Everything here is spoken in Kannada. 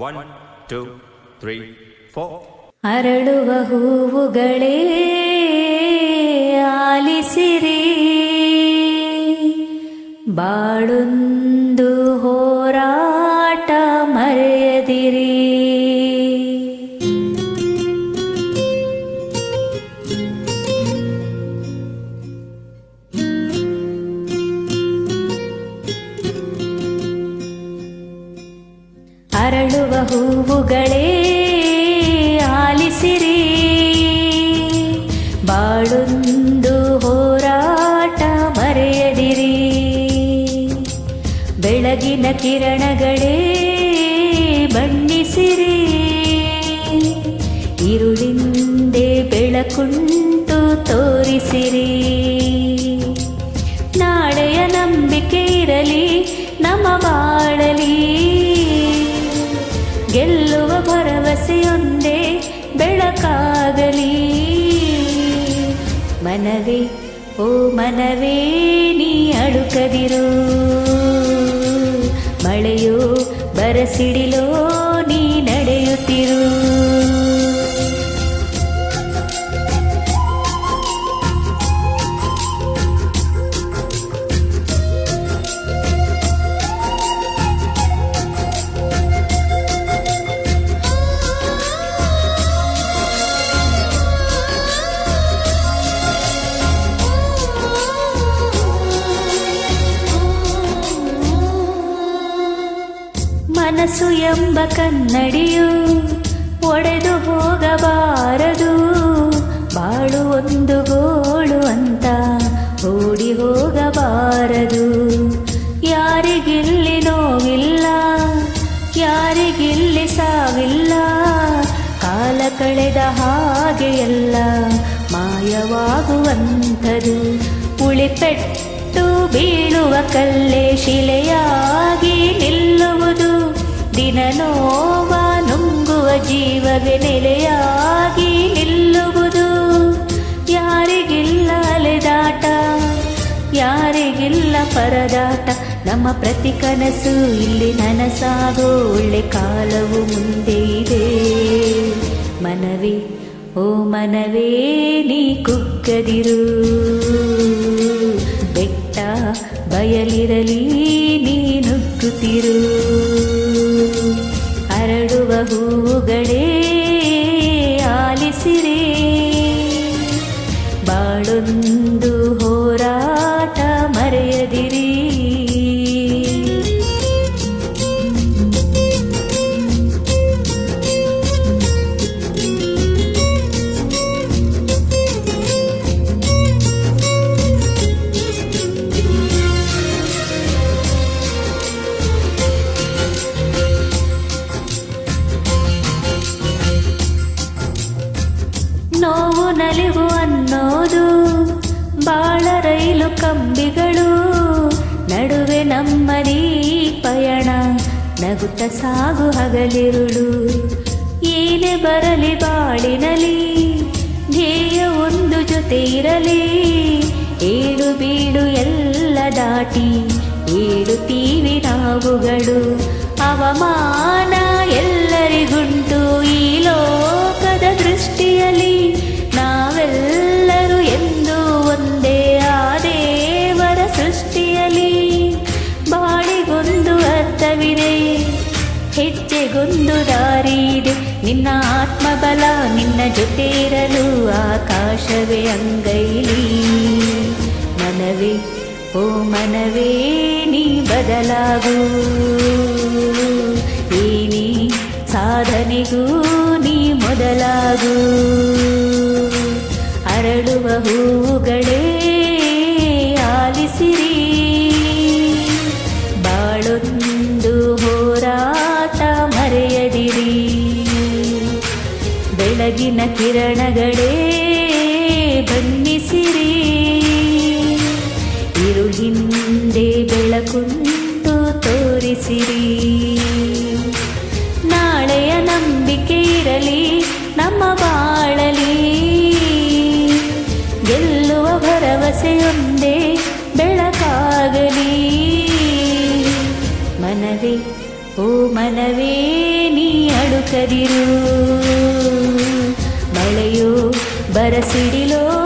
1, 2, 3, 4. ಅರಳುವ ಹೂವುಗಳೇ ಆಲಿಸಿರಿ, ಬಾಳೊಂದು ಹೋರಾಟ ಮರೆಯದಿರಿ. ಅರಳುವ ಹೂವುಗಳೇ ಆಲಿಸಿರಿ, ಬಾಳೊಂದು ಹೋರಾಟ ಮರೆಯದಿರಿ. ಬೆಳಗಿನ ಕಿರಣಗಳೇ ಬಣ್ಣಿಸಿರಿ, ಇರುಳಿಂದೆ ಬೆಳಕುಂಟು ತೋರಿಸಿರಿ. ನಾಳೆಯ ನಂಬಿಕೆ ಇರಲಿ ನಮ್ಮ ಬಾಳಲಿ, ಗೆಲ್ಲುವ ಭರವಸೆಯೊಂದೇ ಬೆಳಕಾಗಲಿ. ಮನವೇ ಓ ಮನವೇ ನೀ ಅಳುಕದಿರು, ಮಳೆಯೋ ಬರಸಿಡಿಲೋ ನೀ ನಡೆಯುತ್ತಿರು. ಮನಸ್ಸು ಎಂಬ ಕನ್ನಡಿಯು ಒಡೆದು ಹೋಗಬಾರದು, ಬಾಳು ಒಂದು ಗೋಳು ಅಂತ ಓಡಿ ಹೋಗಬಾರದು. ಯಾರಿಗಿಲ್ಲಿ ನೋವಿಲ್ಲ, ಯಾರಿಗಿಲ್ಲಿ ಸಾವಿಲ್ಲ, ಕಾಲ ಕಳೆದ ಹಾಗೆ ಎಲ್ಲ ಮಾಯವಾಗುವಂಥದು. ಉಳಿಪೆಟ್ಟು ಬೀಳುವ ಕಲ್ಲೇ ಶಿಲೆಯಾಗಿ ನಿಲ್ಲುವುದು, ದಿನ ನೋವ ನುಂಗುವ ಜೀವವೇ ನೆಲೆಯಾಗಿ ನಿಲ್ಲುವುದು. ಯಾರಿಗಿಲ್ಲ ಅಲೆದಾಟ, ಯಾರಿಗಿಲ್ಲ ಪರದಾಟ, ನಮ್ಮ ಪ್ರತಿ ಕನಸು ಇಲ್ಲಿ ನನಸಾಗೋ ಒಳ್ಳೆ ಕಾಲವು ಮುಂದೆ ಇದೆ. ಮನವೇ ಓ ಮನವೇ ನೀ ಕುಗ್ಗದಿರು, ಬೆಟ್ಟ ಬಯಲಿರಲಿ ನೀ ನುಗ್ಗುತ್ತಿರು. ಅರಳುವ ಹೂವುಗಳೇ ಆಲಿಸಿರಿ, ಬಾಳೊಂದು ಹೋರಾಟ ಮರೆಯದಿರಿ. ನೋವು ನಲಿವು ಅನ್ನೋದು ಬಾಳ ರೈಲು ಕಂಬಿಗಳು, ನಡುವೆ ನಮ್ಮದೀ ಪಯಣ ನಗುತ್ತ ಸಾಗು ಹಗಲಿರುಳು. ಏನೇ ಬರಲಿ ಬಾಳಿನಲಿ ಧ್ಯೇಯ ಒಂದು ಜೊತೆ ಇರಲಿ, ಏಳು ಬೀಳು ಎಲ್ಲ ದಾಟಿ ಏಳುತ್ತೀವಿ ನಾವುಗಳು. ಅವಮಾನ ಎಲ್ಲರಿಗುಂಟು ಈ ಲೋಕದ ದೃಷ್ಟಿಯಲ್ಲಿ, ನಾವೆಲ್ಲರೂ ಎಂದು ಒಂದೇ ಆ ದೇವರ ಸೃಷ್ಟಿಯಲ್ಲಿ. ಬಾಳಿಗೊಂದು ಅರ್ಥವಿದೆ, ಹೆಜ್ಜೆಗೊಂದು ದಾರಿ ಇದೆ, ನಿನ್ನ ಆತ್ಮಬಲ ನಿನ್ನ ಜೊತೆ ಇರಲು ಆಕಾಶವೇ ಅಂಗೈಲಿ. ಮನವೇ ಓ ಮನವೇ ನೀ ಬದಲಾಗು, ಏನೇ ಸಾಧನೆಗೂ ನೀ ಮೊದಲಾಗು. ಅರಳುವ ಹೂವುಗಳೇ ಆಲಿಸಿರಿ, ಬಾಳೊಂದು ಹೋರಾಟ ಮರೆಯದಿರಿ. ಬೆಳಗಿನ ಕಿರಣಗಳೇ ಬಣ್ಣಿಸಿರಿ, ಇರುಳಿಂದೆ ಬೆಳಕುಂಟು ತೋರಿಸಿರಿ. ನಾಳೆಯ ನಂಬಿಕೆ ಇರಲಿ ನಮ್ಮ ಬಾಳಲಿ, ಗೆಲ್ಲುವ ಭರವಸೆಯೊಂದೇ ಬೆಳಕಾಗಲಿ. ಮನವೇ ಓ ಮನವೇ ನೀ ಬೆಳಕದಿರು. ಮಳೆಯೋ ಬರಸಿಡಿಲೋ